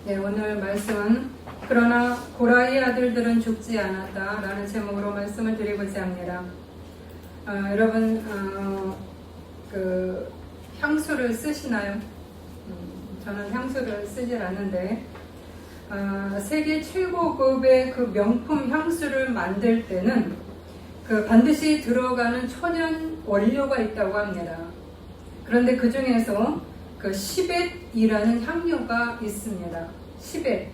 네, 오늘 말씀은 그러나 고라의 아들들은 죽지 않았다 라는 제목으로 말씀을 드리고자 합니다. 여러분 그 향수를 쓰시나요? 저는 향수를 쓰질 않는데 세계 최고급의 그 명품 향수를 만들 때는 그 반드시 들어가는 천연 원료가 있다고 합니다. 그런데 그 중에서 그 시벳이라는 향료가 있습니다. 시벳,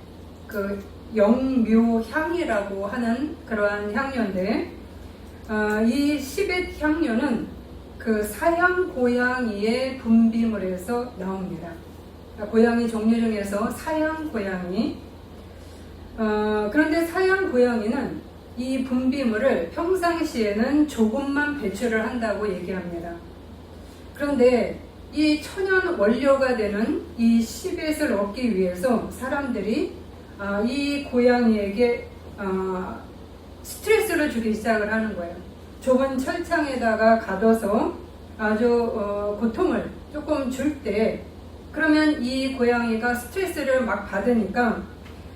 그 영묘향이라고 하는 그러한 향료인데, 이 시벳 향료는 그 사양 고양이의 분비물에서 나옵니다. 고양이 종류 중에서 사양 고양이. 그런데 사양 고양이는 이 분비물을 평상시에는 조금만 배출을 한다고 얘기합니다. 그런데 이 천연 원료가 되는 이 시벳을 얻기 위해서 사람들이 이 고양이에게 스트레스를 주기 시작을 하는 거예요. 좁은 철창에다가 가둬서 아주 고통을 조금 줄 때, 그러면 이 고양이가 스트레스를 막 받으니까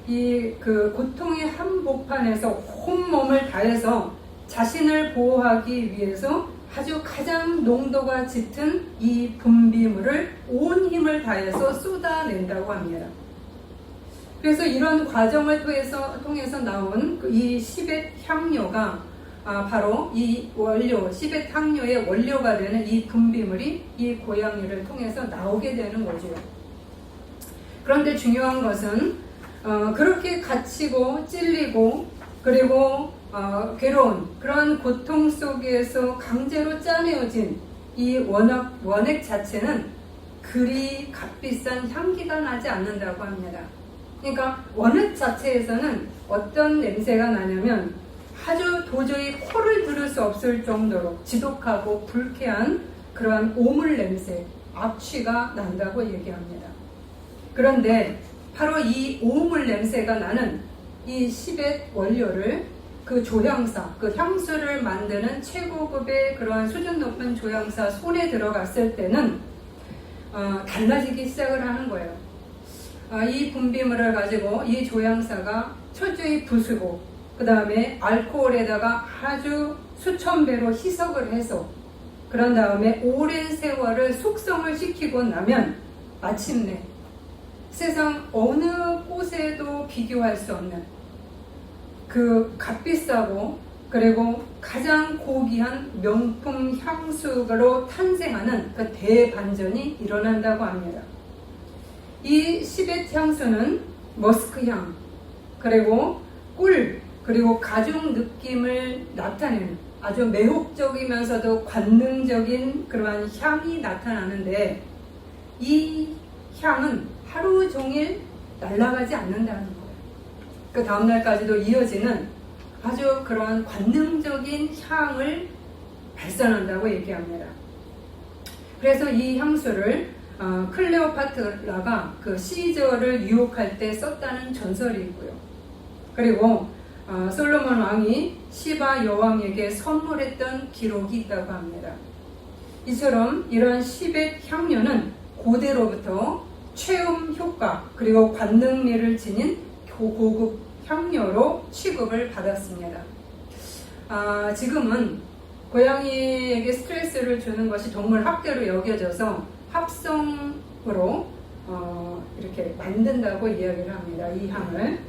이 그 고통의 한복판에서 온몸을 다해서 자신을 보호하기 위해서 아주 가장 농도가 짙은 이 분비물을 온 힘을 다해서 쏟아낸다고 합니다. 그래서 이런 과정을 통해서 나온 이 시벳 향료가 바로 이 원료, 시벳 향료의 원료가 되는 이 분비물이 이 고양이를 통해서 나오게 되는 거죠. 그런데 중요한 것은 그렇게 갇히고 찔리고 그리고 괴로운 그런 고통 속에서 강제로 짜내어진 이 원액 자체는 그리 값비싼 향기가 나지 않는다고 합니다. 그러니까 원액 자체에서는 어떤 냄새가 나냐면 아주 도저히 코를 들을 수 없을 정도로 지독하고 불쾌한 그러한 오물 냄새, 악취가 난다고 얘기합니다. 그런데 바로 이 오물 냄새가 나는 이 시벳 원료를 그 조향사, 그 향수를 만드는 최고급의 그러한 수준 높은 조향사 손에 들어갔을 때는 달라지기 시작을 하는 거예요. 이 분비물을 가지고 이 조향사가 철저히 부수고 그 다음에 알코올에다가 아주 수천 배로 희석을 해서 그런 다음에 오랜 세월을 숙성을 시키고 나면 마침내 세상 어느 곳에도 비교할 수 없는 그 값비싸고 그리고 가장 고귀한 명품 향수로 탄생하는 그 대반전이 일어난다고 합니다. 이 시벳 향수는 머스크향, 그리고 꿀, 그리고 가죽 느낌을 나타내는 아주 매혹적이면서도 관능적인 그러한 향이 나타나는데 이 향은 하루 종일 날아가지 않는다는 거예요. 그 다음날까지도 이어지는 아주 그러한 관능적인 향을 발산한다고 얘기합니다. 그래서 이 향수를 클레오파트라가 그 시저를 유혹할 때 썼다는 전설이 있고요. 그리고 솔로몬 왕이 시바 여왕에게 선물했던 기록이 있다고 합니다. 이처럼 이런 시벳 향료는 고대로부터 최음 효과 그리고 관능미를 지닌 고급 향료로 취급을 받았습니다. 지금은 고양이에게 스트레스를 주는 것이 동물 학대로 여겨져서 합성으로 이렇게 만든다고 이야기를 합니다. 이 향을.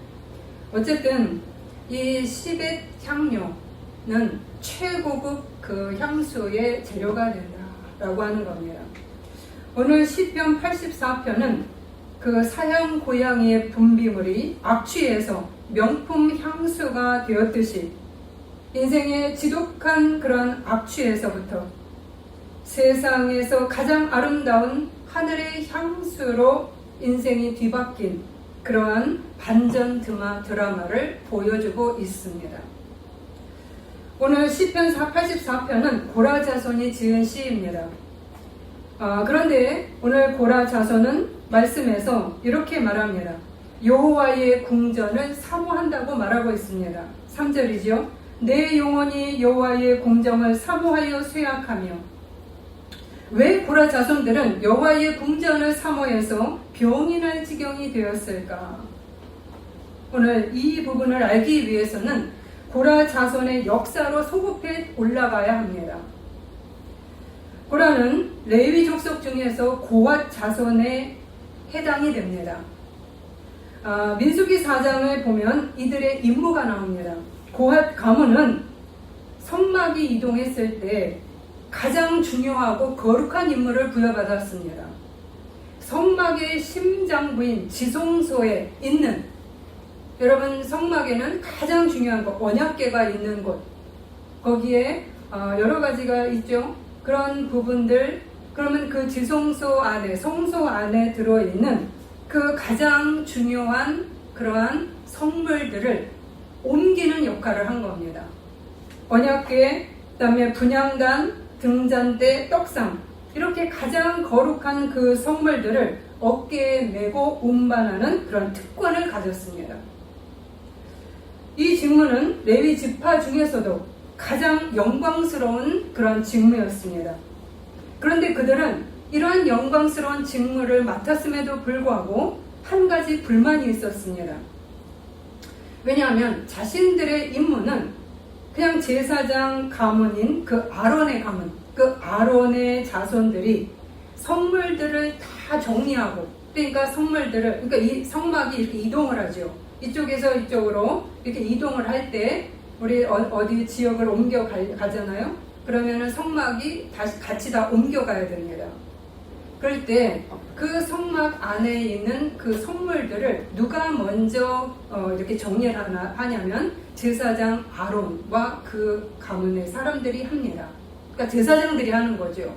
어쨌든 이 시벳 향료는 최고급 그 향수의 재료가 된다라고 하는 겁니다. 오늘 시편 84편은 그 사양 고양이의 분비물이 악취에서 명품 향수가 되었듯이 인생의 지독한 그런 악취에서부터 세상에서 가장 아름다운 하늘의 향수로 인생이 뒤바뀐 그러한 반전 드라마를 보여주고 있습니다. 오늘 시편 84편은 고라 자손이 지은 시입니다. 그런데 오늘 고라 자손은 말씀에서 이렇게 말합니다. 여호와의 궁전을 사모한다고 말하고 있습니다. 3절이죠. 내 영혼이 여호와의 궁정을 사모하여 쇠약하며 왜 고라 자손들은 여호와의 궁전을 사모해서 병이 날 지경이 되었을까? 오늘 이 부분을 알기 위해서는 고라 자손의 역사로 소급해 올라가야 합니다. 고라는 레위 족속 중에서 고핫 자손에 해당이 됩니다. 민수기 4장을 보면 이들의 임무가 나옵니다. 고핫 가문은 성막이 이동했을 때 가장 중요하고 거룩한 임무를 부여받았습니다. 성막의 심장부인 지성소에 있는, 여러분 성막에는 가장 중요한 것, 언약궤가 있는 곳, 거기에 여러 가지가 있죠. 그런 부분들, 그러면 그 지성소 안에, 성소 안에 들어있는 그 가장 중요한 그러한 성물들을 옮기는 역할을 한 겁니다. 언약궤, 그다음에 분향단, 등잔대, 떡상, 이렇게 가장 거룩한 그 성물들을 어깨에 메고 운반하는 그런 특권을 가졌습니다. 이 직무는 레위 지파 중에서도 가장 영광스러운 그런 직무였습니다. 그런데 그들은 이러한 영광스러운 직무를 맡았음에도 불구하고 한 가지 불만이 있었습니다. 왜냐하면 자신들의 임무는 그냥 제사장 가문인 그 아론의 가문, 그 아론의 자손들이 성물들을 다 정리하고, 그러니까 성물들을, 그러니까 이 성막이 이렇게 이동을 하죠. 이쪽에서 이쪽으로 이렇게 이동을 할 때 우리 어디 지역을 옮겨 가잖아요. 그러면은 성막이 다시 같이 다 옮겨가야 됩니다. 그럴 때 그 성막 안에 있는 그 성물들을 누가 먼저 이렇게 정리를 하냐면 제사장 아론과 그 가문의 사람들이 합니다. 그러니까 제사장들이 하는 거죠.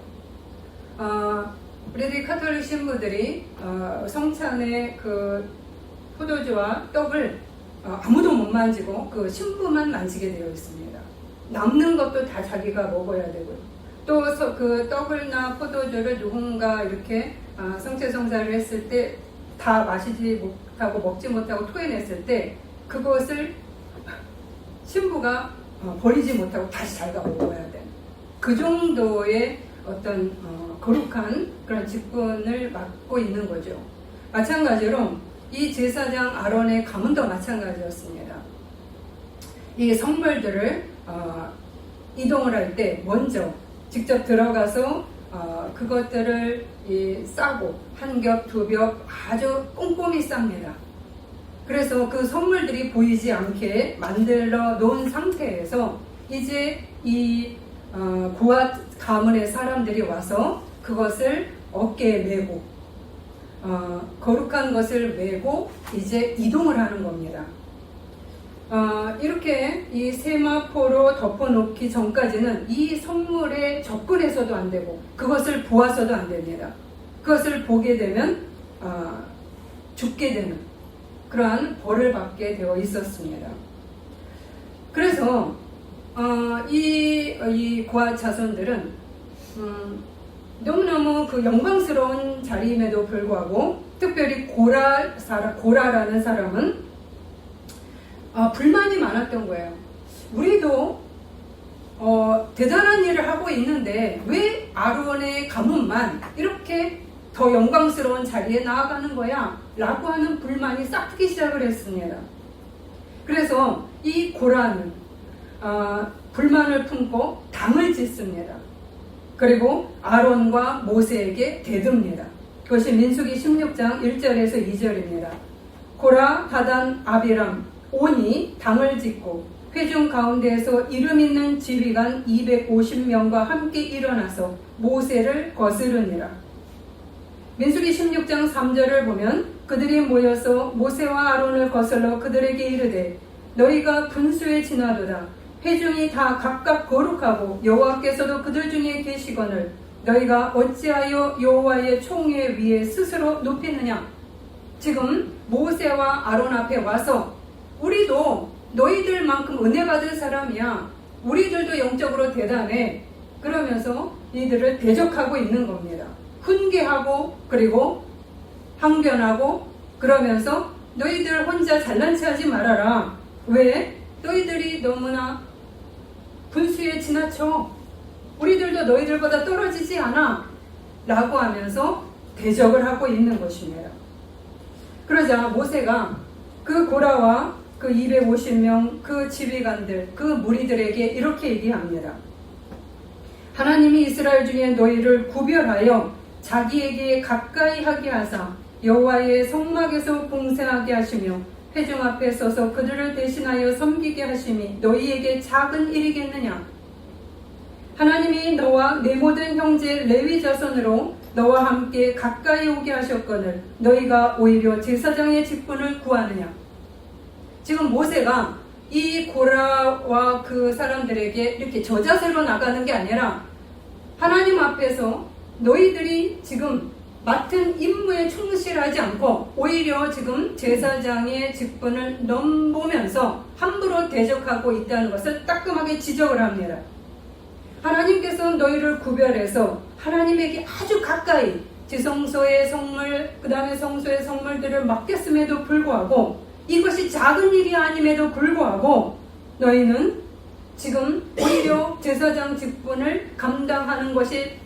우리들이 가톨릭 신부들이 성찬에 그 포도주와 떡을 아무도 못 만지고 그 신부만 만지게 되어 있습니다. 남는 것도 다 자기가 먹어야 되고요. 또 그 떡을나 포도주를 누군가 이렇게 성체성사를 했을 때 다 마시지 못하고 먹지 못하고 토해냈을 때 그것을 신부가 버리지 못하고 다시 자기가 먹어야 되는 그 정도의 어떤 거룩한 그런 직분을 맡고 있는 거죠. 마찬가지로 이 제사장 아론의 가문도 마찬가지였습니다. 이 성물들을 이동을 할 때 먼저 직접 들어가서 그것들을 싸고 한 겹, 두 겹 아주 꼼꼼히 쌉니다. 그래서 그 성물들이 보이지 않게 만들어 놓은 상태에서 이제 이 고핫 가문의 사람들이 와서 그것을 어깨에 메고 거룩한 것을 메고 이제 이동을 하는 겁니다. 이렇게 이 세마포로 덮어놓기 전까지는 이 성물에 접근해서도 안 되고 그것을 보아서도 안 됩니다. 그것을 보게 되면 죽게 되는 그러한 벌을 받게 되어 있었습니다. 그래서 이 고핫 자손들은 너무너무 그 영광스러운 자리임에도 불구하고 특별히 고라라는 사람은 불만이 많았던 거예요. 우리도 대단한 일을 하고 있는데 왜 아론의 가문만 이렇게 더 영광스러운 자리에 나아가는 거야? 라고 하는 불만이 싹트기 시작을 했습니다. 그래서 이 고라는 불만을 품고 당을 짓습니다. 그리고 아론과 모세에게 대듭니다. 그것이 민수기 16장 1절에서 2절입니다. 고라, 다단, 아비람, 온이 당을 짓고 회중 가운데에서 이름 있는 지휘관 250명과 함께 일어나서 모세를 거스르니라. 민수기 16장 3절을 보면 그들이 모여서 모세와 아론을 거슬러 그들에게 이르되 너희가 분수에 지나도다. 회중이 다 각각 거룩하고 여호와께서도 그들 중에 계시거늘 너희가 어찌하여 여호와의 총회 위에 스스로 높이느냐. 지금 모세와 아론 앞에 와서 우리도 너희들만큼 은혜 받은 사람이야. 우리들도 영적으로 대단해. 그러면서 이들을 대적하고 있는 겁니다. 훈계하고 그리고 항변하고 그러면서 너희들 혼자 잘난 체 하지 말아라. 왜? 너희들이 너무나 분수에 지나쳐. 우리들도 너희들보다 떨어지지 않아. 라고 하면서 대적을 하고 있는 것입니다. 그러자 모세가 그 고라와 그 250명 그 지휘관들 그 무리들에게 이렇게 얘기합니다. 하나님이 이스라엘 중에 너희를 구별하여 자기에게 가까이 하게 하사 여호와의 성막에서 봉사하게 하시며 회중 앞에 서서 그들을 대신하여 섬기게 하심이 너희에게 작은 일이겠느냐? 하나님이 너와 내 모든 형제 레위 자손으로 너와 함께 가까이 오게 하셨거늘 너희가 오히려 제사장의 직분을 구하느냐? 지금 모세가 이 고라와 그 사람들에게 이렇게 저자세로 나가는 게 아니라 하나님 앞에서 너희들이 지금 맡은 임무에 충실하지 않고 오히려 지금 제사장의 직분을 넘보면서 함부로 대적하고 있다는 것을 따끔하게 지적을 합니다. 하나님께서 너희를 구별해서 하나님에게 아주 가까이 지성소의 성물 그 다음에 성소의 성물들을 맡겼음에도 불구하고 이것이 작은 일이 아님에도 불구하고 너희는 지금 오히려 제사장 직분을 감당하는 것이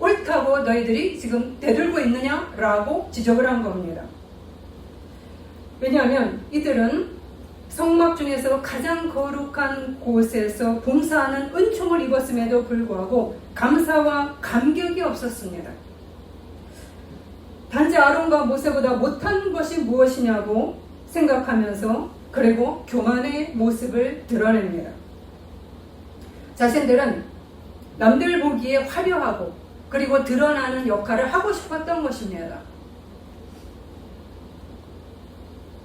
옳다고 너희들이 지금 대들고 있느냐라고 지적을 한 겁니다. 왜냐하면 이들은 성막 중에서 가장 거룩한 곳에서 봉사하는 은총을 입었음에도 불구하고 감사와 감격이 없었습니다. 단지 아론과 모세보다 못한 것이 무엇이냐고 생각하면서 그리고 교만의 모습을 드러냅니다. 자신들은 남들 보기에 화려하고 그리고 드러나는 역할을 하고 싶었던 것입니다.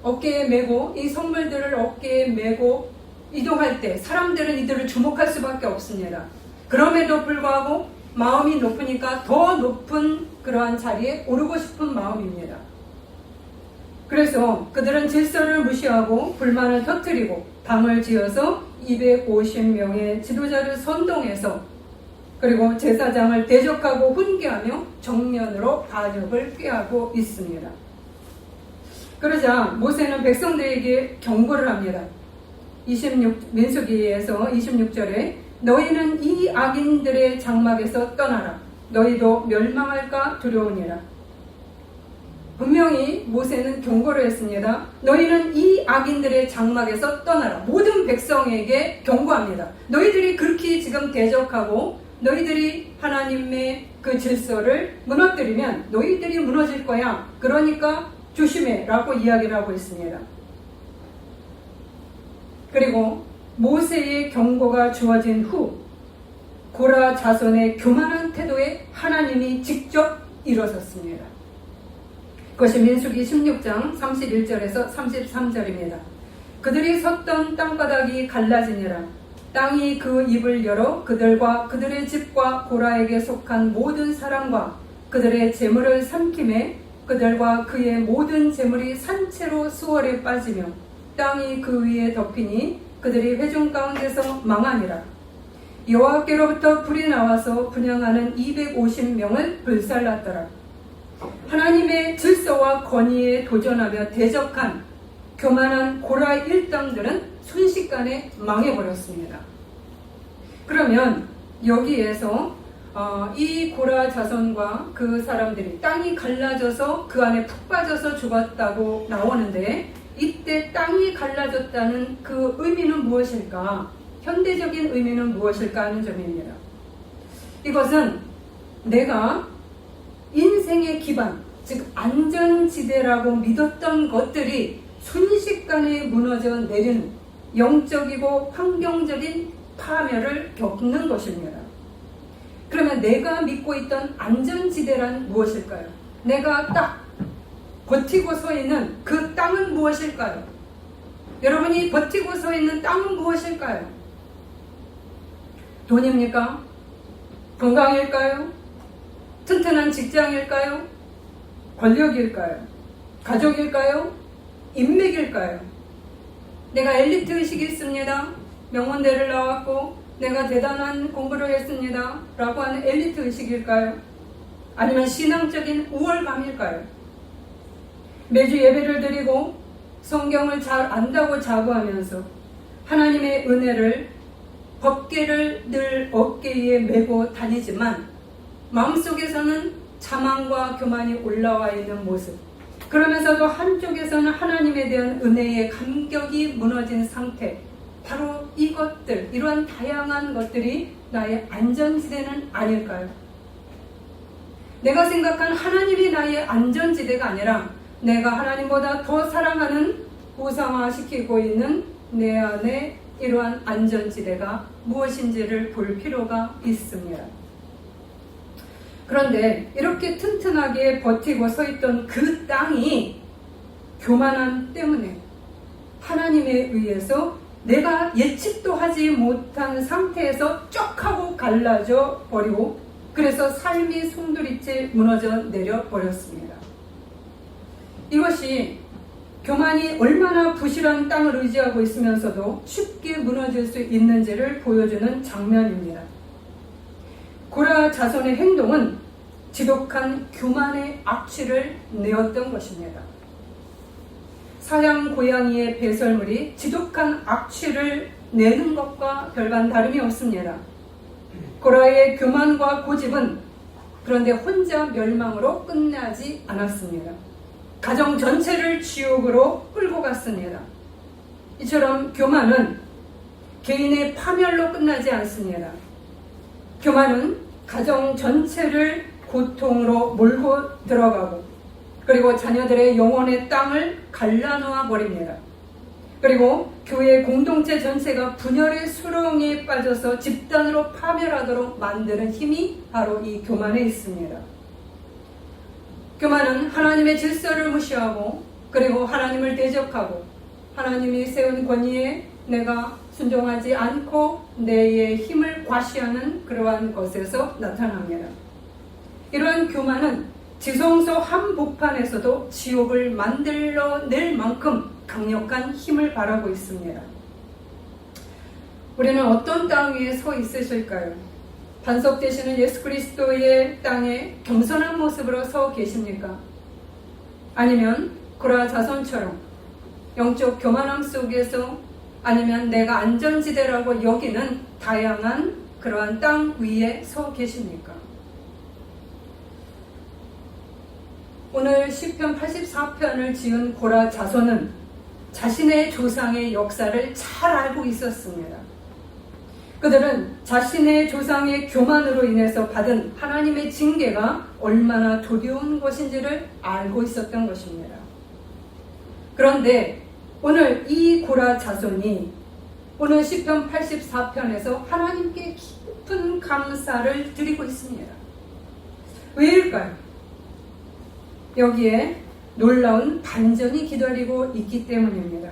어깨에 메고 이 선물들을 어깨에 메고 이동할 때 사람들은 이들을 주목할 수밖에 없습니다. 그럼에도 불구하고 마음이 높으니까 더 높은 그러한 자리에 오르고 싶은 마음입니다. 그래서 그들은 질서를 무시하고 불만을 터뜨리고 밤을 지어서 250명의 지도자를 선동해서 그리고 제사장을 대적하고 훈계하며 정면으로 반역을 꾀하고 있습니다. 그러자 모세는 백성들에게 경고를 합니다. 민수기에서 26절에 너희는 이 악인들의 장막에서 떠나라. 너희도 멸망할까 두려우니라. 분명히 모세는 경고를 했습니다. 너희는 이 악인들의 장막에서 떠나라. 모든 백성에게 경고합니다. 너희들이 그렇게 지금 대적하고 너희들이 하나님의 그 질서를 무너뜨리면 너희들이 무너질 거야. 그러니까 조심해 라고 이야기를 하고 있습니다. 그리고 모세의 경고가 주어진 후 고라 자손의 교만한 태도에 하나님이 직접 일어섰습니다. 그것이 민수기 16장 31절에서 33절입니다. 그들이 섰던 땅바닥이 갈라지니라. 땅이 그 입을 열어 그들과 그들의 집과 고라에게 속한 모든 사람과 그들의 재물을 삼키매 그들과 그의 모든 재물이 산채로 수월에 빠지며 땅이 그 위에 덮이니 그들이 회중 가운데서 망하니라. 여호와께로부터 불이 나와서 분향하는 250명을 불살랐더라. 하나님의 질서와 권위에 도전하며 대적한 교만한 고라 일당들은 순식간에 망해버렸습니다. 그러면 여기에서 이 고라 자손과 그 사람들이 땅이 갈라져서 그 안에 푹 빠져서 죽었다고 나오는데 이때 땅이 갈라졌다는 그 의미는 무엇일까? 현대적인 의미는 무엇일까 하는 점입니다. 이것은 내가 인생의 기반, 즉 안전지대라고 믿었던 것들이 순식간에 무너져 내리는 영적이고 환경적인 파멸을 겪는 것입니다. 그러면 내가 믿고 있던 안전지대란 무엇일까요? 내가 딱 버티고 서 있는 그 땅은 무엇일까요? 여러분이 버티고 서 있는 땅은 무엇일까요? 돈입니까? 건강일까요? 튼튼한 직장일까요? 권력일까요? 가족일까요? 인맥일까요? 내가 엘리트 의식이 있습니다. 명문대를 나왔고 내가 대단한 공부를 했습니다. 라고 하는 엘리트 의식일까요? 아니면 신앙적인 우월감일까요? 매주 예배를 드리고 성경을 잘 안다고 자부하면서 하나님의 은혜를 법궤를 늘 어깨에 메고 다니지만 마음속에서는 자만과 교만이 올라와 있는 모습, 그러면서도 한쪽에서는 하나님에 대한 은혜의 감격이 무너진 상태, 바로 이것들, 이러한 다양한 것들이 나의 안전지대는 아닐까요? 내가 생각한 하나님이 나의 안전지대가 아니라 내가 하나님보다 더 사랑하는, 우상화시키고 있는 내 안에 이러한 안전지대가 무엇인지를 볼 필요가 있습니다. 그런데 이렇게 튼튼하게 버티고 서 있던 그 땅이 교만함 때문에 하나님에 의해서 내가 예측도 하지 못한 상태에서 쩍 하고 갈라져 버리고, 그래서 삶이 송두리째 무너져 내려 버렸습니다. 이것이 교만이 얼마나 부실한 땅을 의지하고 있으면서도 쉽게 무너질 수 있는지를 보여주는 장면입니다. 고라 자손의 행동은 지독한 교만의 악취를 내었던 것입니다. 사양 고양이의 배설물이 지독한 악취를 내는 것과 별반 다름이 없습니다. 고라의 교만과 고집은 그런데 혼자 멸망으로 끝나지 않았습니다. 가정 전체를 지옥으로 끌고 갔습니다. 이처럼 교만은 개인의 파멸로 끝나지 않습니다. 교만은 가정 전체를 고통으로 몰고 들어가고, 그리고 자녀들의 영혼의 땅을 갈라놓아 버립니다. 그리고 교회 공동체 전체가 분열의 수렁에 빠져서 집단으로 파멸하도록 만드는 힘이 바로 이 교만에 있습니다. 교만은 하나님의 질서를 무시하고, 그리고 하나님을 대적하고, 하나님이 세운 권위에 내가 순종하지 않고 내의 힘을 과시하는 그러한 것에서 나타납니다. 이러한 교만은 지성소 한복판에서도 지옥을 만들어낼 만큼 강력한 힘을 발하고 있습니다. 우리는 어떤 땅 위에 서 있으실까요? 반석 되시는 예수 그리스도의 땅에 겸손한 모습으로 서 계십니까? 아니면 고라 자손처럼 영적 교만함 속에서, 아니면 내가 안전지대라고 여기는 다양한 그러한 땅 위에 서 계십니까? 오늘 시편 84편을 지은 고라 자손은 자신의 조상의 역사를 잘 알고 있었습니다. 그들은 자신의 조상의 교만으로 인해서 받은 하나님의 징계가 얼마나 두려운 것인지를 알고 있었던 것입니다. 그런데 오늘 이 고라 자손이 오늘 시편 84편에서 하나님께 깊은 감사를 드리고 있습니다. 왜일까요? 여기에 놀라운 반전이 기다리고 있기 때문입니다.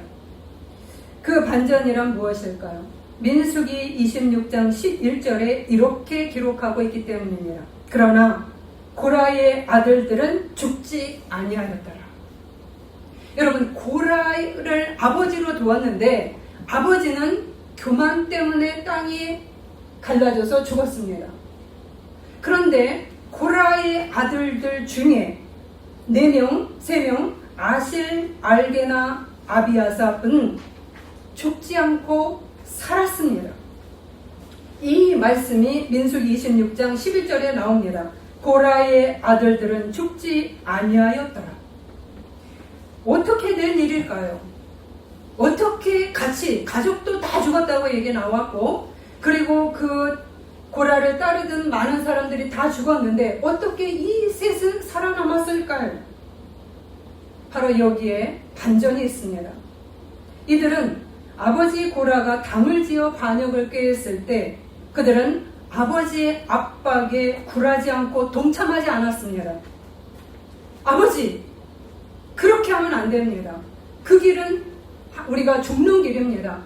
그 반전이란 무엇일까요? 민수기 26장 11절에 이렇게 기록하고 있기 때문입니다. 그러나 고라의 아들들은 죽지 아니하였더라. 여러분, 고라를 아버지로 두었는데 아버지는 교만 때문에 땅이 갈라져서 죽었습니다. 그런데 고라의 아들들 중에 4명, 3명, 아실, 알게나, 아비아삽은 죽지 않고 살았습니다. 이 말씀이 민수기 26장 11절에 나옵니다. 고라의 아들들은 죽지 아니하였더라. 어떻게 된 일일까요? 어떻게 같이 가족도 다 죽었다고 얘기 나왔고, 그리고 그 고라를 따르던 많은 사람들이 다 죽었는데 어떻게 이 셋은 살아남았을까요? 바로 여기에 반전이 있습니다. 이들은 아버지 고라가 담을 지어 반역을 꾀했을 때 그들은 아버지의 압박에 굴하지 않고 동참하지 않았습니다. 아버지, 그렇게 하면 안 됩니다. 그 길은 우리가 죽는 길입니다.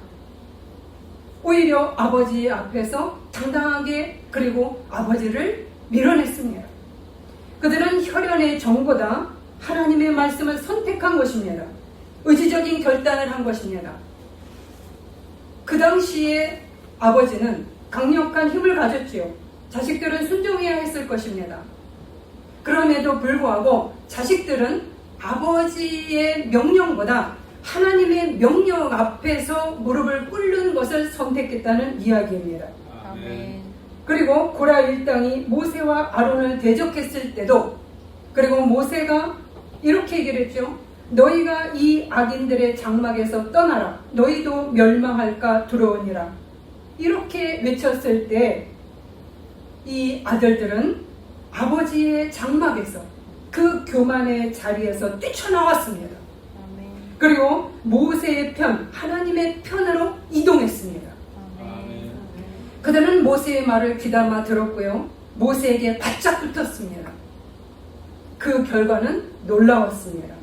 오히려 아버지 앞에서 당당하게, 그리고 아버지를 밀어냈습니다. 그들은 혈연의 정보다 하나님의 말씀을 선택한 것입니다. 의지적인 결단을 한 것입니다. 그 당시에 아버지는 강력한 힘을 가졌지요. 자식들은 순종해야 했을 것입니다. 그럼에도 불구하고 자식들은 아버지의 명령보다 하나님의 명령 앞에서 무릎을 꿇는 것을 선택했다는 이야기입니다. 아멘. 그리고 고라 일당이 모세와 아론을 대적했을 때도, 그리고 모세가 이렇게 얘기를 했죠. 너희가 이 악인들의 장막에서 떠나라. 너희도 멸망할까 두려우니라. 이렇게 외쳤을 때 이 아들들은 아버지의 장막에서, 그 교만의 자리에서 뛰쳐나왔습니다. 그리고 모세의 편, 하나님의 편으로 이동했습니다. 그들은 모세의 말을 귀담아 들었고요, 모세에게 바짝 붙었습니다. 그 결과는 놀라웠습니다.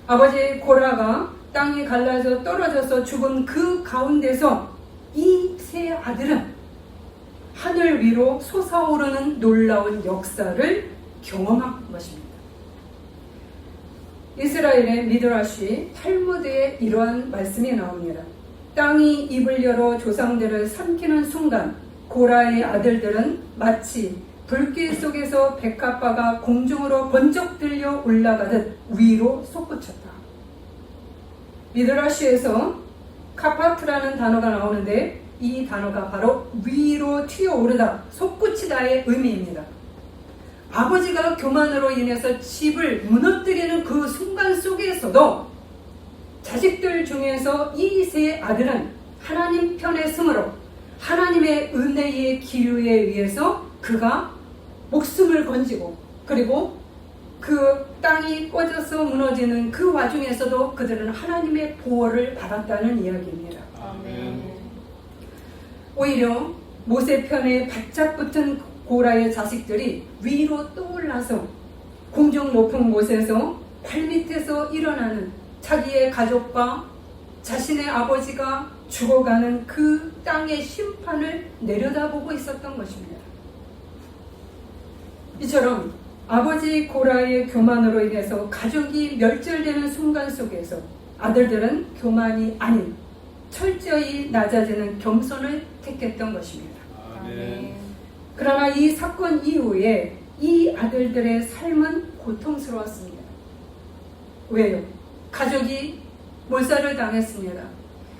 아버지 고라가 땅이 갈라져 떨어져서 죽은 그 가운데서 이 세 아들은 하늘 위로 솟아오르는 놀라운 역사를 경험한 것입니다. 이스라엘의 미드라시 탈무드에 이러한 말씀이 나옵니다. 땅이 입을 열어 조상들을 삼키는 순간 고라의 아들들은 마치 불길 속에서 백합화가 공중으로 번쩍 들려 올라가듯 위로 솟구쳤다. 미드라시에서 카파트라는 단어가 나오는데 이 단어가 바로 위로 튀어오르다, 솟구치다의 의미입니다. 아버지가 교만으로 인해서 집을 무너뜨리는 그 순간 속에서도 자식들 중에서 이 세 아들은 하나님 편에 서므로 하나님의 은혜의 기류에 의해서 그가 목숨을 건지고, 그리고 그 땅이 꺼져서 무너지는 그 와중에서도 그들은 하나님의 보호를 받았다는 이야기입니다. 아멘. 오히려 모세 편에 바짝 붙은 고라의 자식들이 위로 떠올라서 공중 높은 곳에서 발밑에서 일어나는 자기의 가족과 자신의 아버지가 죽어가는 그 땅의 심판을 내려다보고 있었던 것입니다. 이처럼 아버지 고라의 교만으로 인해서 가족이 멸절되는 순간 속에서 아들들은 교만이 아닌 철저히 낮아지는 겸손을 택했던 것입니다. 아멘. 그러나 이 사건 이후에 이 아들들의 삶은 고통스러웠습니다. 왜요? 가족이 몰살을 당했습니다.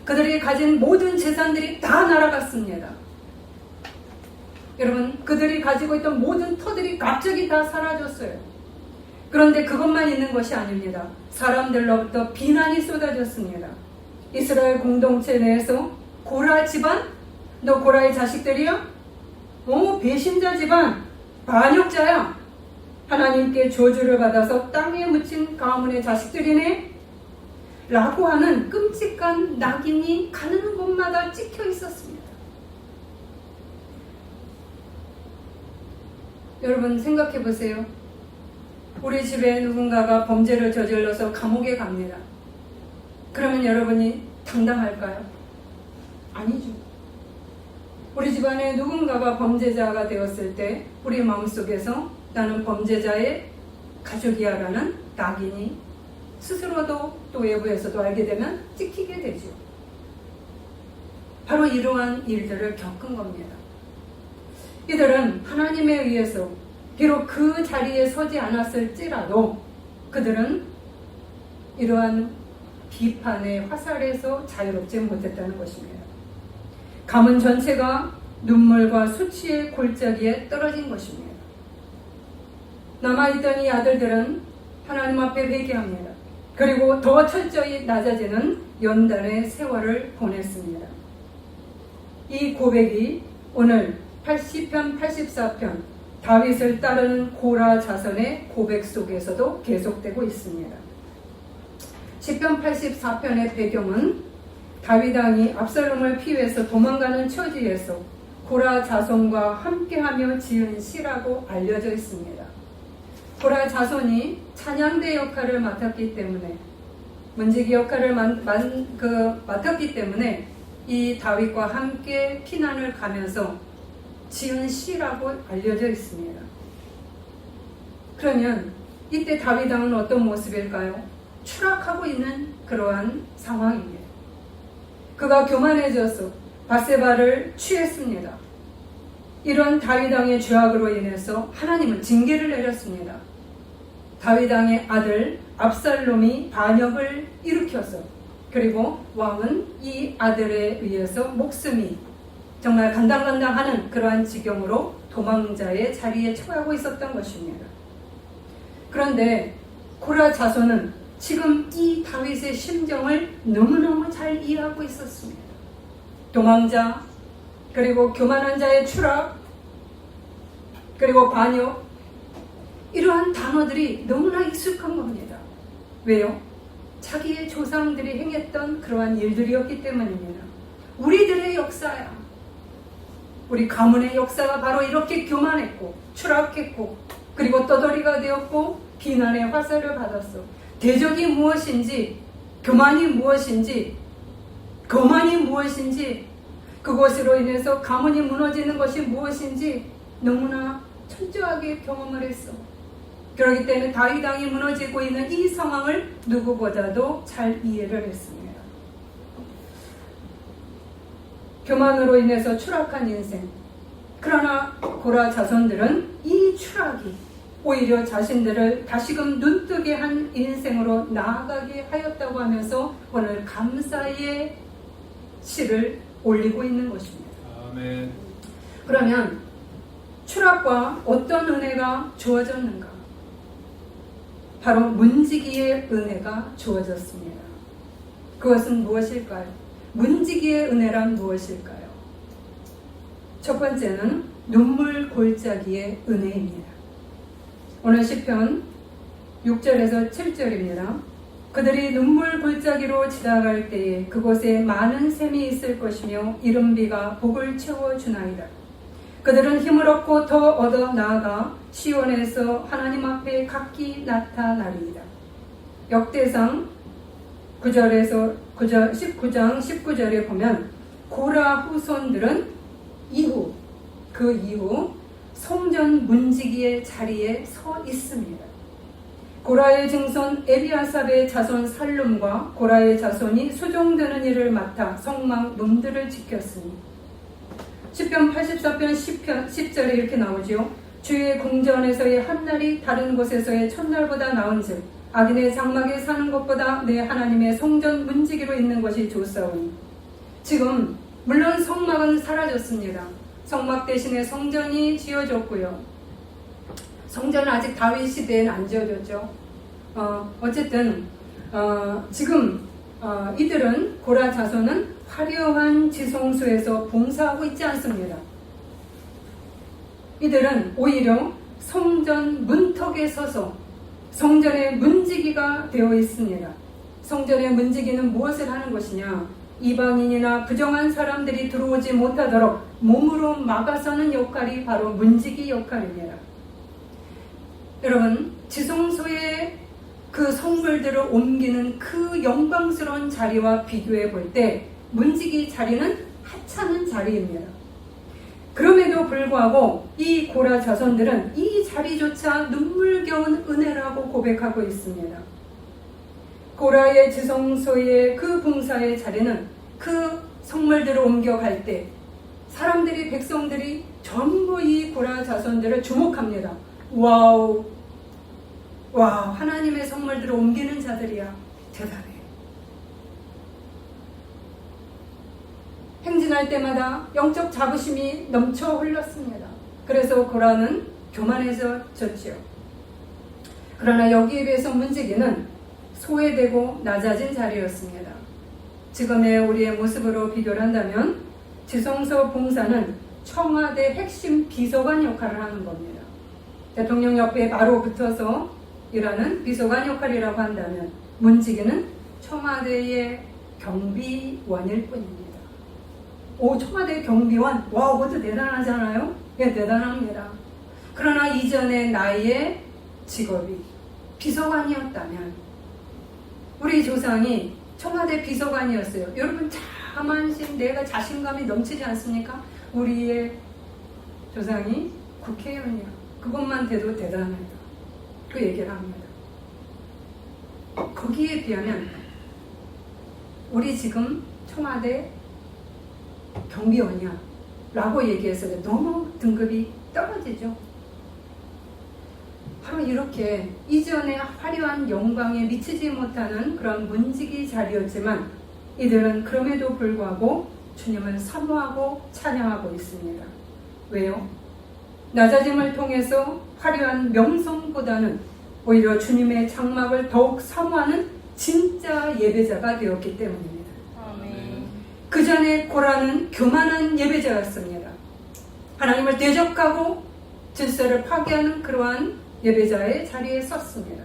그들이 가진 모든 재산들이 다 날아갔습니다. 여러분, 그들이 가지고 있던 모든 터들이 갑자기 다 사라졌어요. 그런데 그것만 있는 것이 아닙니다. 사람들로부터 비난이 쏟아졌습니다. 이스라엘 공동체 내에서 고라 집안? 너 고라의 자식들이야? 배신자 집안, 반역자야. 하나님께 저주를 받아서 땅에 묻힌 가문의 자식들이네? 라고 하는 끔찍한 낙인이 가는 곳마다 찍혀 있었습니다. 여러분 생각해 보세요. 우리 집에 누군가가 범죄를 저질러서 감옥에 갑니다. 그러면 여러분이 당당할까요? 아니죠. 우리 집안에 누군가가 범죄자가 되었을 때 우리 마음속에서 나는 범죄자의 가족이야 라는 낙인이 스스로도 또 외부에서도 알게 되면 찍히게 되죠. 바로 이러한 일들을 겪은 겁니다. 이들은 하나님에 의해서 비록 그 자리에 서지 않았을지라도 그들은 이러한 비판의 화살에서 자유롭지 못했다는 것입니다. 가문 전체가 눈물과 수치의 골짜기에 떨어진 것입니다. 남아있던 이 아들들은 하나님 앞에 회개합니다. 그리고 더 철저히 낮아지는 연단의 세월을 보냈습니다. 이 고백이 오늘 80편, 84편 다윗을 따르는 고라 자손의 고백 속에서도 계속되고 있습니다. 시편 84편의 배경은 다윗 왕이 압살롬을 피해서 도망가는 처지에서 고라 자손과 함께하며 지은 시라고 알려져 있습니다. 고라 자손이 찬양대 역할을 맡았기 때문에, 문지기 역할을 맡았기 때문에 이 다윗과 함께 피난을 가면서 지은 시라고 알려져 있습니다. 그러면 이때 다윗 왕은 어떤 모습일까요? 추락하고 있는 그러한 상황입니다. 그가 교만해져서 밧세바를 취했습니다. 이런 다윗 왕의 죄악으로 인해서 하나님은 징계를 내렸습니다. 다윗 왕의 아들 압살롬이 반역을 일으켜서, 그리고 왕은 이 아들에 의해서 목숨이 정말 간당간당하는 그러한 지경으로 도망자의 자리에 처하고 있었던 것입니다. 그런데 고라 자손은 지금 이 다윗의 심정을 너무너무 잘 이해하고 있었습니다. 도망자, 그리고 교만한 자의 추락, 그리고 반역, 이러한 단어들이 너무나 익숙한 겁니다. 왜요? 자기의 조상들이 행했던 그러한 일들이었기 때문입니다. 우리들의 역사야. 우리 가문의 역사가 바로 이렇게 교만했고 추락했고 그리고 떠돌이가 되었고 비난의 화살을 받았어. 대적이 무엇인지, 교만이 무엇인지, 거만이 무엇인지, 그것으로 인해서 가문이 무너지는 것이 무엇인지 너무나 철저하게 경험을 했어. 그렇기 때문에 다윗 왕이 무너지고 있는 이 상황을 누구보다도 잘 이해를 했습니다. 교만으로 인해서 추락한 인생. 그러나 고라 자손들은 이 추락이 오히려 자신들을 다시금 눈뜨게 한 인생으로 나아가게 하였다고 하면서 오늘 감사의 시를 올리고 있는 것입니다. 아멘. 그러면 추락과 어떤 은혜가 주어졌는가? 바로 문지기의 은혜가 주어졌습니다. 그것은 무엇일까요? 문지기의 은혜란 무엇일까요? 첫 번째는 눈물 골짜기의 은혜입니다. 오늘 시편 6절에서 7절입니다. 그들이 눈물 골짜기로 지나갈 때에 그곳에 많은 샘이 있을 것이며 이른비가 복을 채워주나이다. 그들은 힘을 얻고 더 얻어 나아가 시온에서 하나님 앞에 각기 나타나리이다. 역대상 19장 19절에 보면 고라 후손들은 그 이후 성전 문지기의 자리에 서 있습니다. 고라의 증손 에비아삽의 자손 살룸과 고라의 자손이 수종드는 일을 맡아 성막 문들을 지켰으니 시편 84편 10절에 이렇게 나오죠. 주의 궁전에서의 한날이 다른 곳에서의 첫날보다 나은즉 악인의 장막에 사는 것보다 내 하나님의 성전 문지기로 있는 것이 좋사오니. 지금 물론 성막은 사라졌습니다. 성막 대신에 성전이 지어졌고요. 성전은 아직 다윗 시대에는 안 지어졌죠. 어쨌든 지금 이들은 고라 자손은 화려한 지성소에서 봉사하고 있지 않습니다. 이들은 오히려 성전 문턱에 서서 성전의 문지기가 되어 있습니다. 성전의 문지기는 무엇을 하는 것이냐? 이방인이나 부정한 사람들이 들어오지 못하도록 몸으로 막아서는 역할이 바로 문지기 역할입니다. 여러분, 지성소에 그 성물들을 옮기는 그 영광스러운 자리와 비교해 볼 때 문지기 자리는 하찮은 자리입니다. 그럼에도 불구하고 이 고라 자손들은 이 자리조차 눈물겨운 은혜라고 고백하고 있습니다. 고라의 지성소의 그 봉사의 자리는 그 성물들을 옮겨갈 때 사람들이, 백성들이 전부 이 고라 자손들을 주목합니다. 와우, 와, 하나님의 성물들을 옮기는 자들이야. 대단해. 행진할 때마다 영적 자부심이 넘쳐 흘렀습니다. 그래서 고라는 교만해졌지요. 그러나 여기에 비해서 문지기는 소외되고 낮아진 자리였습니다. 지금의 우리의 모습으로 비교를 한다면 지성소 봉사는 청와대 핵심 비서관 역할을 하는 겁니다. 대통령 옆에 바로 붙어서 일하는 비서관 역할이라고 한다면 문지기는 청와대의 경비원일 뿐입니다. 오, 청와대 경비원, 와, 그것도 대단하잖아요? 예, 대단합니다. 그러나 이전의 나의 직업이 비서관이었다면 우리 조상이 청와대 비서관이었어요. 여러분 자만심, 내가 자신감이 넘치지 않습니까? 우리의 조상이 국회의원이야. 그것만 돼도 대단하다. 그 얘기를 합니다. 거기에 비하면 우리 지금 청와대 경비원이야 라고 얘기해서 너무 등급이 떨어지죠. 바로 이렇게 이전의 화려한 영광에 미치지 못하는 그런 문지기 자리였지만 이들은 그럼에도 불구하고 주님을 사모하고 찬양하고 있습니다. 왜요? 낮아짐을 통해서 화려한 명성보다는 오히려 주님의 장막을 더욱 사모하는 진짜 예배자가 되었기 때문입니다. 아멘. 그 전에 고라는 교만한 예배자였습니다. 하나님을 대적하고 질서를 파괴하는 그러한 예배자의 자리에 섰습니다.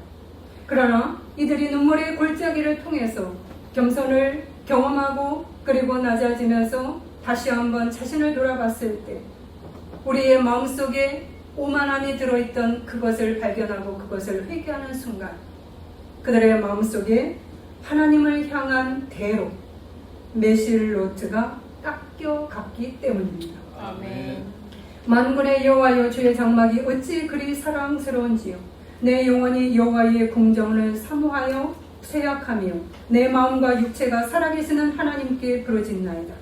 그러나 이들이 눈물의 골짜기를 통해서 겸손을 경험하고 그리고 낮아지면서 다시 한번 자신을 돌아봤을 때 우리의 마음속에 오만함이 들어있던 그것을 발견하고 그것을 회개하는 순간 그들의 마음속에 하나님을 향한 대로 메실로트가 닦여갔기 때문입니다. 아멘. 만군의 여호와여 주의 장막이 어찌 그리 사랑스러운지요. 내 영혼이 여호와의 궁정을 사모하여 쇠약하며 내 마음과 육체가 살아계시는 하나님께 부르짖나이다.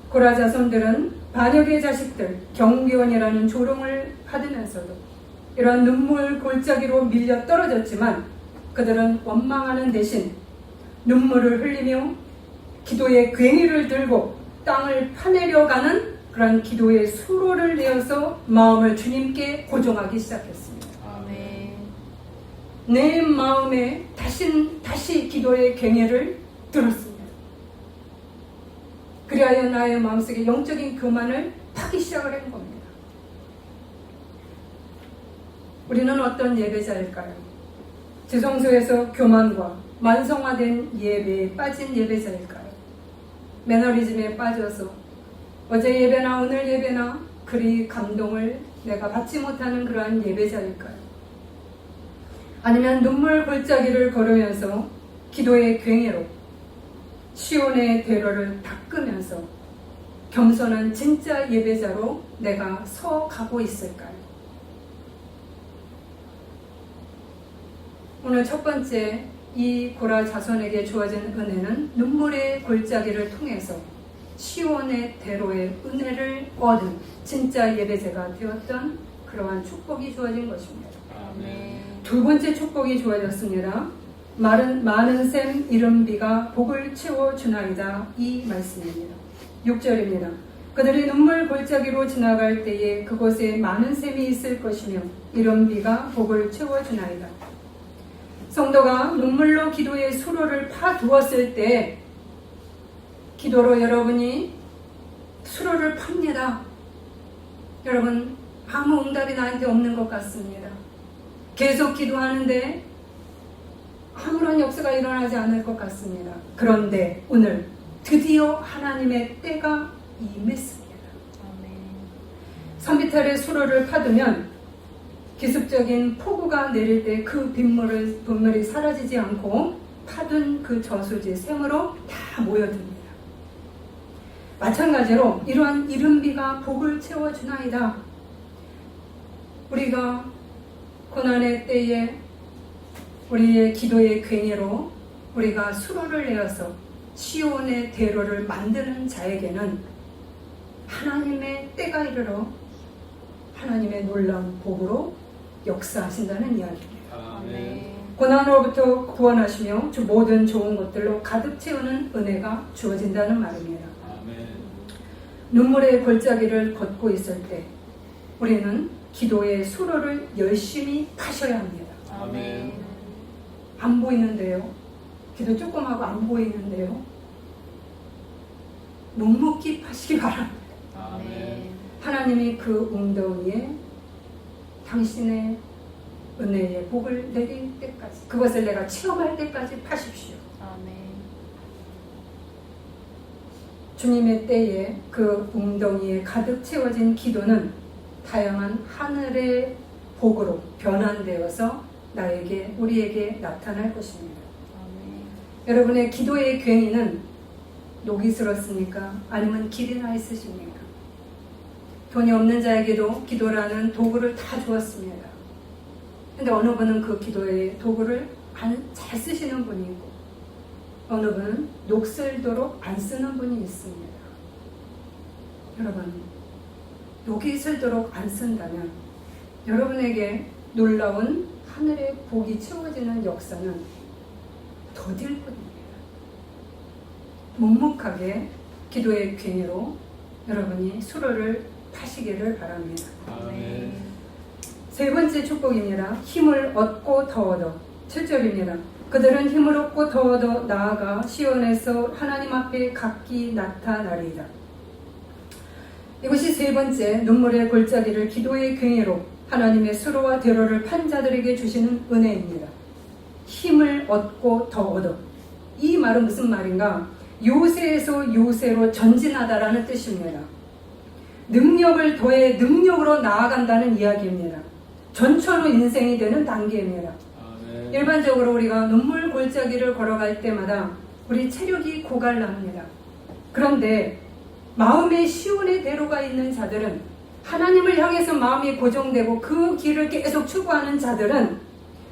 고라 자손들은 반역의 자식들 경비원이라는 조롱을 받으면서도 이러한 눈물 골짜기로 밀려 떨어졌지만 그들은 원망하는 대신 눈물을 흘리며 기도의 괭이를 들고 땅을 파내려 가는 그런 기도의 수로를 내어서 마음을 주님께 고정하기 시작했습니다. 아멘. 내 마음에 다시 기도의 괭이를 들었습니다. 그리하여 나의 마음속에 영적인 교만을 파기 시작을 한 겁니다. 우리는 어떤 예배자일까요? 지성소에서 교만과 만성화된 예배에 빠진 예배자일까요? 매너리즘에 빠져서 어제 예배나 오늘 예배나 그리 감동을 내가 받지 못하는 그러한 예배자일까요? 아니면 눈물 골짜기를 걸으면서 기도의 괭이로 시온의 대로를 닦으면서 겸손한 진짜 예배자로 내가 서가고 있을까요? 오늘 첫 번째 이 고라 자손에게 주어진 은혜는 눈물의 골짜기를 통해서 시온의 대로의 은혜를 얻은 진짜 예배자가 되었던 그러한 축복이 주어진 것입니다. 아멘. 두 번째 축복이 주어졌습니다. 많은 샘 이른비가 복을 채워주나이다. 이 말씀입니다. 6절입니다. 그들이 눈물 골짜기로 지나갈 때에 그곳에 많은 샘이 있을 것이며 이른비가 복을 채워주나이다. 성도가 눈물로 기도의 수로를 파두었을 때 기도로 여러분이 수로를 팝니다. 여러분 아무 응답이 나한테 없는 것 같습니다. 계속 기도하는데 아무런 역사가 일어나지 않을 것 같습니다. 그런데 오늘 드디어 하나님의 때가 임했습니다. 아멘. 산비탈의 수로를 파두면 기습적인 폭우가 내릴 때 그 빗물이 사라지지 않고 파둔 그 저수지 샘으로 다 모여듭니다. 마찬가지로 이러한 이른비가 복을 채워주나이다. 우리가 고난의 때에 우리의 기도의 괭이로 우리가 수로를 내어서 시온의 대로를 만드는 자에게는 하나님의 때가 이르러 하나님의 놀라운 복으로 역사하신다는 이야기입니다. 아멘. 고난으로부터 구원하시며 모든 좋은 것들로 가득 채우는 은혜가 주어진다는 말입니다. 아멘. 눈물의 골짜기를 걷고 있을 때 우리는 기도의 수로를 열심히 파셔야 합니다. 아멘. 안 보이는데요. 기도 조금 하고 안 보이는데요. 묵묵히 파시기 바랍니다. 아멘. 하나님이 그 웅덩이에 당신의 은혜의 복을 내릴 때까지 그것을 내가 체험할 때까지 파십시오. 아멘. 주님의 때에 그 웅덩이에 가득 채워진 기도는 다양한 하늘의 복으로 변환되어서 나에게 우리에게 나타날 것입니다. 아멘. 여러분의 기도의 괭이는 녹이 슬었습니까? 아니면 길이 나 있으십니까? 돈이 없는 자에게도 기도라는 도구를 다 주었습니다. 근데 어느 분은 그 기도의 도구를 잘 쓰시는 분이 있고 어느 분은 녹슬도록 안 쓰는 분이 있습니다. 여러분, 녹이 슬도록 안 쓴다면 여러분에게 놀라운 하늘의 복이 채워지는 역사는 더딜 뿐입니다. 묵묵하게 기도의 괭이로 여러분이 수로를 타시기를 바랍니다. 아멘. 세 번째 축복입니다. 힘을 얻고 더 얻어. 7절입니다. 그들은 힘을 얻고 더 얻어 나아가 시온에서 하나님 앞에 각기 나타나리이다. 이것이 세 번째 눈물의 골짜기를 기도의 괭이로 하나님의 수로와 대로를 판 자들에게 주시는 은혜입니다. 힘을 얻고 더 얻어. 이 말은 무슨 말인가? 요새에서 요새로 전진하다라는 뜻입니다. 능력을 더해 능력으로 나아간다는 이야기입니다. 전천후 인생이 되는 단계입니다. 아멘. 일반적으로 우리가 눈물 골짜기를 걸어갈 때마다 우리 체력이 고갈납니다. 그런데 마음의 시온의 대로가 있는 자들은, 하나님을 향해서 마음이 고정되고 그 길을 계속 추구하는 자들은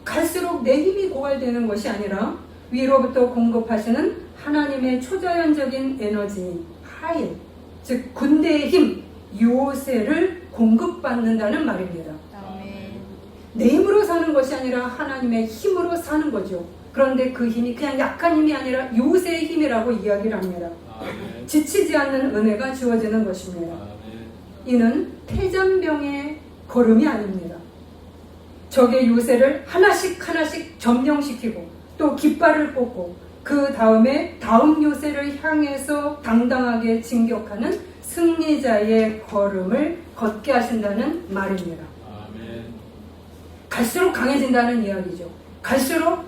갈수록 내 힘이 고갈되는 것이 아니라 위로부터 공급하시는 하나님의 초자연적인 에너지, 하일, 즉 군대의 힘, 요새를 공급받는다는 말입니다. 아멘. 내 힘으로 사는 것이 아니라 하나님의 힘으로 사는 거죠. 그런데 그 힘이 그냥 약한 힘이 아니라 요새의 힘이라고 이야기를 합니다. 아멘. 지치지 않는 은혜가 주어지는 것입니다. 아멘. 이는 태잔병의 걸음이 아닙니다. 적의 요새를 하나씩 하나씩 점령시키고 또 깃발을 꽂고 그 다음에 다음 요새를 향해서 당당하게 진격하는 승리자의 걸음을 걷게 하신다는 말입니다. 아멘. 갈수록 강해진다는 이야기죠. 갈수록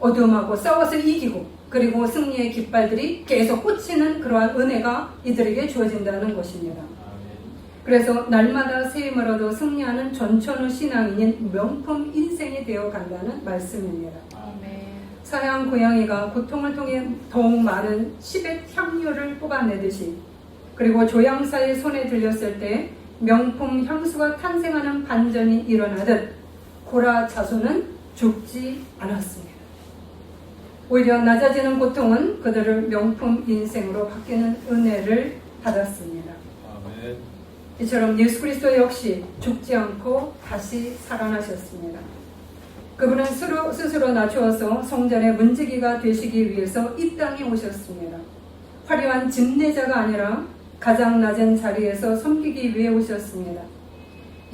어둠하고 싸워서 이기고 그리고 승리의 깃발들이 계속 꽂히는 그러한 은혜가 이들에게 주어진다는 것입니다. 아멘. 그래서 날마다 새 힘을 얻어 승리하는 전천후 신앙인인 명품 인생이 되어 간다는 말씀입니다. 아멘. 사양 고양이가 고통을 통해 더욱 많은 10의 향료를 뽑아내듯이, 그리고 조향사의 손에 들렸을 때 명품 향수가 탄생하는 반전이 일어나듯 고라 자손은 죽지 않았습니다. 오히려 낮아지는 고통은 그들을 명품 인생으로 바뀌는 은혜를 받았습니다. 아멘. 이처럼 예수 그리스도 역시 죽지 않고 다시 살아나셨습니다. 그분은 스스로 낮추어서 성전의 문지기가 되시기 위해서 이 땅에 오셨습니다. 화려한 집례자가 아니라 가장 낮은 자리에서 섬기기 위해 오셨습니다.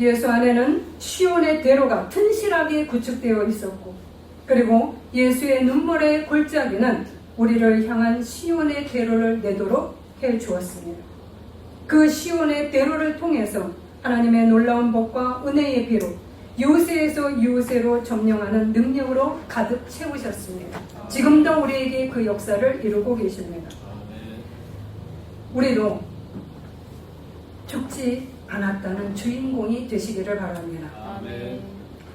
예수 안에는 시온의 대로가 튼실하게 구축되어 있었고, 그리고 예수의 눈물의 골짜기는 우리를 향한 시온의 대로를 내도록 해 주었습니다. 그 시온의 대로를 통해서 하나님의 놀라운 복과 은혜의 비로 요새에서 요새로 점령하는 능력으로 가득 채우셨습니다. 지금도 우리에게 그 역사를 이루고 계십니다. 아멘. 우리도 죽지 않았다는 주인공이 되시기를 바랍니다. 아멘.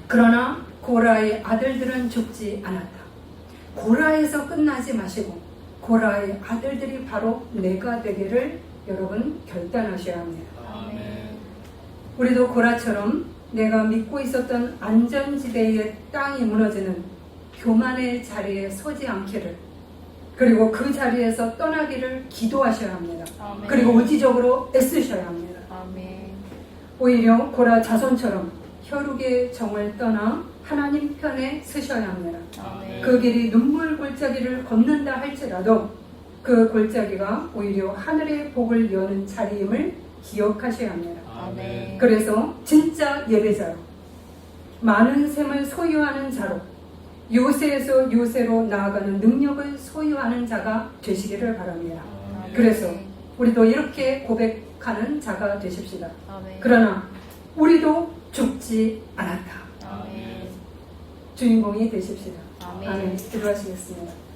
그러나 고라의 아들들은 죽지 않았다. 고라에서 끝나지 마시고 고라의 아들들이 바로 내가 되기를 여러분 결단하셔야 합니다. 아멘. 우리도 고라처럼 내가 믿고 있었던 안전지대의 땅이 무너지는 교만의 자리에 서지 않기를, 그리고 그 자리에서 떠나기를 기도하셔야 합니다. 아멘. 그리고 의지적으로 애쓰셔야 합니다. 아멘. 오히려 고라 자손처럼 혈육의 정을 떠나 하나님 편에 서셔야 합니다. 아멘. 그 길이 눈물 골짜기를 걷는다 할지라도 그 골짜기가 오히려 하늘의 복을 여는 자리임을 기억하셔야 합니다. 아멘. 그래서 진짜 예배자로, 많은 샘을 소유하는 자로, 요새에서 요새로 나아가는 능력을 소유하는 자가 되시기를 바랍니다. 아멘. 그래서 우리도 이렇게 고백하는 자가 되십시다. 아멘. 그러나 우리도 죽지 않았다. 아멘. 주인공이 되십시다. 아멘. 아멘. 기도하시겠습니다.